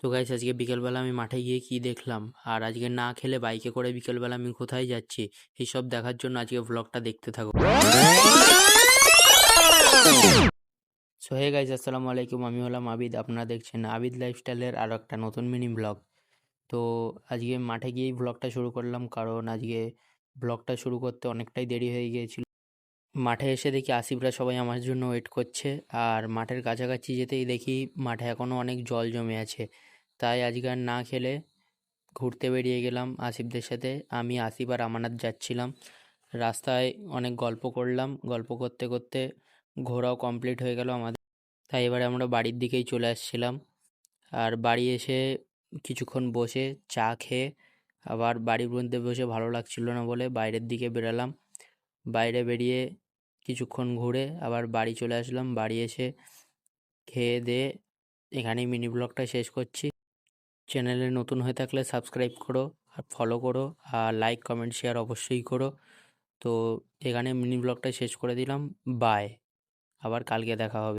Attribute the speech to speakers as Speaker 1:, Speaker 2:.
Speaker 1: তো গাইস আজকে বিকেলবেলা আমি মাঠে গিয়ে কি দেখলাম, আর আজকে না খেলে বাইকে করে বিকেলবেলা আমি কোথায় যাচ্ছি, এইসব দেখার জন্য আজকে ব্লগটা দেখতে থাকো। সো হে গাইস, আসসালামু আলাইকুম। আমি হলাম আবিদ, আপনারা দেখছেন আবিদ লাইফস্টাইলের আরও একটা নতুন মিনি ব্লগ। তো আজকে মাঠে গিয়েই ব্লগটা শুরু করলাম, কারণ আজকে ব্লগটা শুরু করতে অনেকটাই দেরি হয়ে গিয়েছিল। মাঠে এসে দেখি আসিফরা সবাই আমার জন্য ওয়েট করছে, আর মাঠের কাছাকাছি যেতেই দেখি মাঠে এখনও অনেক জল জমে আছে। তাই আজকে আর না খেলে ঘুরতে বেরিয়ে গেলাম আসিফদের সাথে। আমি, আসিফ আর আমানত যাচ্ছিলাম। রাস্তায় অনেক গল্প করলাম, গল্প করতে করতে ঘোরাও কমপ্লিট হয়ে গেল আমাদের। তাই এবারে আমরা বাড়ির দিকেই চলে আসছিলাম। আর বাড়ি এসে কিছুক্ষণ বসে চা খেয়ে আবার বাড়ির মধ্যে বসে ভালো লাগছিল না বলে বাইরের দিকে বেরালাম। বাইরে বেরিয়ে কিছুক্ষণ ঘুরে আবার বাড়ি চলে আসলাম। বাড়ি এসে খেয়ে দিয়ে এখানেই মিনি ব্লগটা শেষ করছি। চ্যানেলে নতুন হয়ে থাকলে সাবস্ক্রাইব করো আর ফলো করো, আর লাইক কমেন্ট শেয়ার অবশ্যই করো। তো এখানে মিনি ব্লগটা শেষ করে দিলাম। বাই, আবার কালকে দেখা হবে।